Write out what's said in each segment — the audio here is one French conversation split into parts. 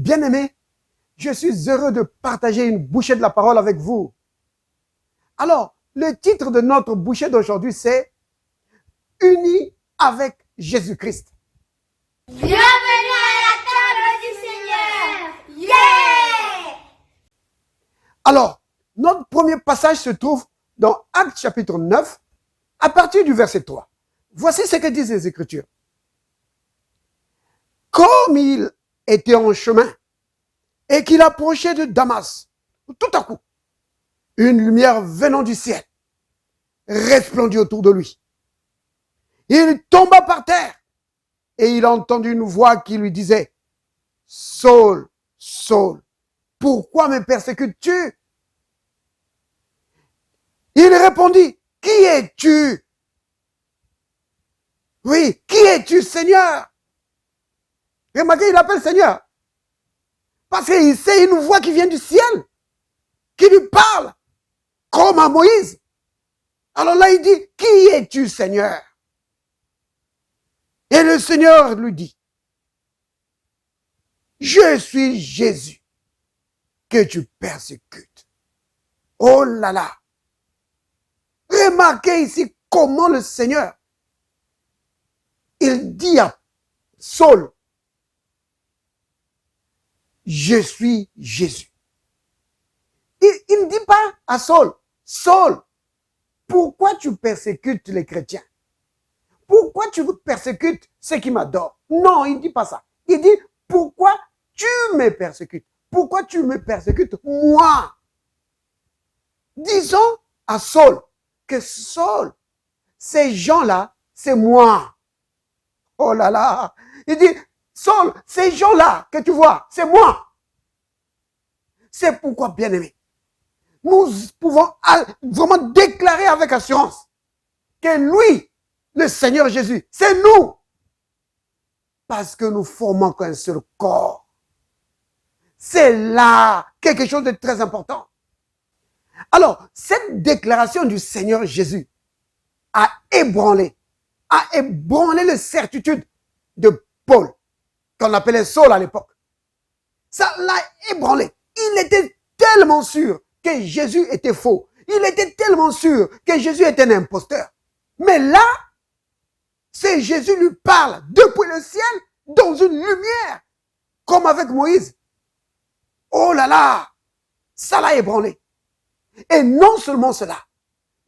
Bien-aimés, je suis heureux de partager une bouchée de la parole avec vous. Alors, le titre de notre bouchée d'aujourd'hui, c'est « Unis avec Jésus-Christ ». Bienvenue à la table du Seigneur. Yeah! Alors, notre premier passage se trouve dans Actes chapitre 9, à partir du verset 3. Voici ce que disent les Écritures. Comme il était en chemin et qu'il approchait de Damas, tout à coup, une lumière venant du ciel resplendit autour de lui. Il tomba par terre et il entendit une voix qui lui disait « Saul, Saul, pourquoi me persécutes-tu » Il répondit « Qui es-tu » Oui, qui es-tu, Seigneur? Remarquez, il appelle Seigneur. Parce que c'est une voix qui vient du ciel, qui lui parle, comme à Moïse. Alors là, il dit, qui es-tu, Seigneur? Et le Seigneur lui dit, je suis Jésus que tu persécutes. Oh là là! Remarquez ici comment le Seigneur, il dit à Saul, je suis Jésus. Il ne dit pas à Saul, Saul, pourquoi tu persécutes les chrétiens? Pourquoi tu persécutes ceux qui m'adorent? Non, il ne dit pas ça. Il dit, pourquoi tu me persécutes? Pourquoi tu me persécutes moi? Disons à Saul que Saul, ces gens-là, c'est moi. Oh là là! Il dit, Saul, ces gens-là que tu vois, c'est moi. C'est pourquoi, bien-aimé, nous pouvons vraiment déclarer avec assurance que lui, le Seigneur Jésus, c'est nous. Parce que nous formons qu'un seul corps. C'est là quelque chose de très important. Alors, cette déclaration du Seigneur Jésus a ébranlé les certitudes de Paul, qu'on appelait Saul à l'époque. Ça l'a ébranlé. Il était tellement sûr que Jésus était faux. Il était tellement sûr que Jésus était un imposteur. Mais là, c'est Jésus lui parle depuis le ciel dans une lumière, comme avec Moïse. Oh là là, ça l'a ébranlé. Et non seulement cela,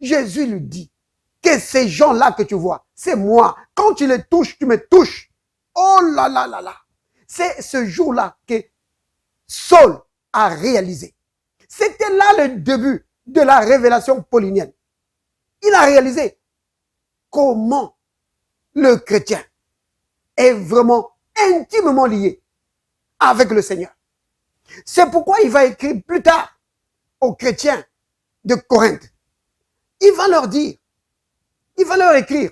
Jésus lui dit que ces gens-là que tu vois, c'est moi. Quand tu les touches, tu me touches. Oh là là là là. C'est ce jour-là que Saul a réalisé. C'était là le début de la révélation paulinienne. Il a réalisé comment le chrétien est vraiment intimement lié avec le Seigneur. C'est pourquoi il va écrire plus tard aux chrétiens de Corinthe. Il va leur dire, il va leur écrire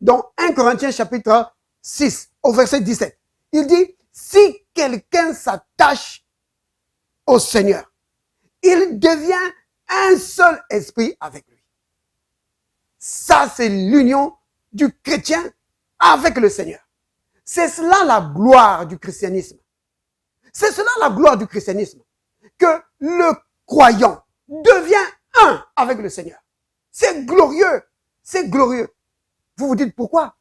dans 1 Corinthiens chapitre 6 au verset 17. Il dit, si quelqu'un s'attache au Seigneur, il devient un seul esprit avec lui. Ça, c'est l'union du chrétien avec le Seigneur. C'est cela la gloire du christianisme. C'est cela la gloire du christianisme. Que le croyant devient un avec le Seigneur. C'est glorieux. C'est glorieux. Vous vous dites pourquoi?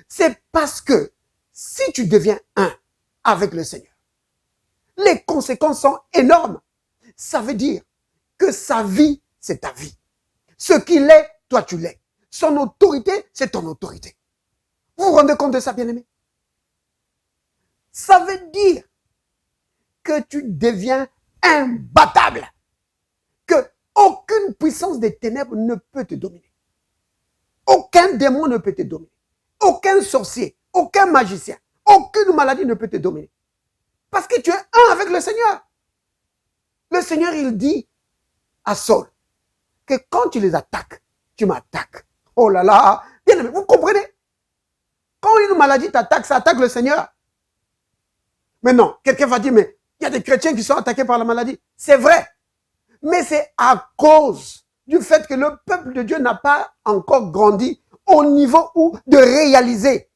C'est parce que si tu deviens un avec le Seigneur, les conséquences sont énormes. Ça veut dire que sa vie, c'est ta vie. Ce qu'il est, toi tu l'es. Son autorité, c'est ton autorité. Vous vous rendez compte de ça, bien-aimé? Ça veut dire que tu deviens imbattable. Que aucune puissance des ténèbres ne peut te dominer. Aucun démon ne peut te dominer. Aucun sorcier, aucun magicien, aucune maladie ne peut te dominer. Parce que tu es un avec le Seigneur. Le Seigneur, il dit à Saul que quand tu les attaques, tu m'attaques. Oh là là, bien aimé, vous comprenez? Quand une maladie t'attaque, ça attaque le Seigneur. Mais non, quelqu'un va dire, mais il y a des chrétiens qui sont attaqués par la maladie. C'est vrai. Mais c'est à cause du fait que le peuple de Dieu n'a pas encore grandi au niveau où de réaliser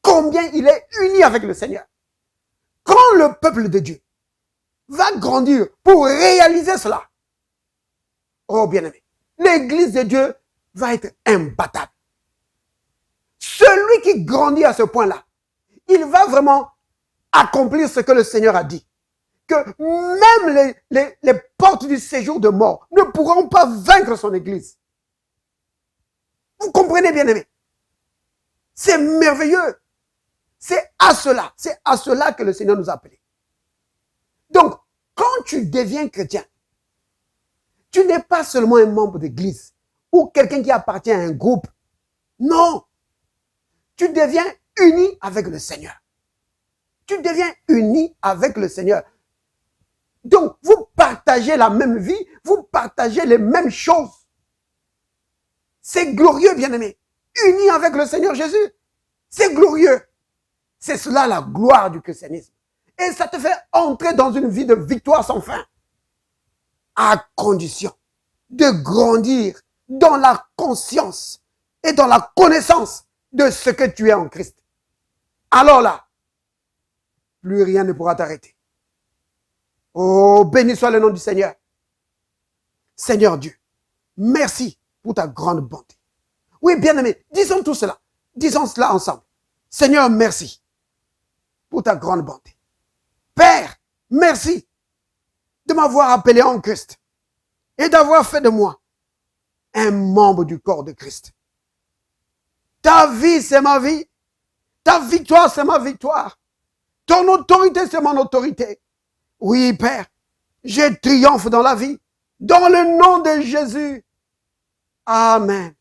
combien il est uni avec le Seigneur. quand le peuple de Dieu va grandir pour réaliser cela, oh bien-aimé, l'église de Dieu va être imbattable. Celui qui grandit à ce point-là, il va vraiment accomplir ce que le Seigneur a dit. Que même les portes du séjour de mort ne pourront pas vaincre son église. Vous comprenez, bien-aimé? C'est merveilleux. C'est à cela que le Seigneur nous a appelés. Donc, quand tu deviens chrétien, tu n'es pas seulement un membre d'église ou quelqu'un qui appartient à un groupe. Non. Tu deviens uni avec le Seigneur. Tu deviens uni avec le Seigneur. Donc, vous partagez la même vie, vous partagez les mêmes choses. C'est glorieux, bien-aimé. Uni avec le Seigneur Jésus. C'est glorieux. C'est cela la gloire du christianisme. Et ça te fait entrer dans une vie de victoire sans fin. À condition de grandir dans la conscience et dans la connaissance de ce que tu es en Christ. Alors là, plus rien ne pourra t'arrêter. Oh, béni soit le nom du Seigneur. Seigneur Dieu, merci pour ta grande bonté. Oui, bien-aimé, disons tout cela. Disons cela ensemble. Seigneur, merci pour ta grande bonté. Père, merci de m'avoir appelé en Christ et d'avoir fait de moi un membre du corps de Christ. Ta vie, c'est ma vie. Ta victoire, c'est ma victoire. Ton autorité, c'est mon autorité. Oui, Père, je triomphe dans la vie. Dans le nom de Jésus. Amen.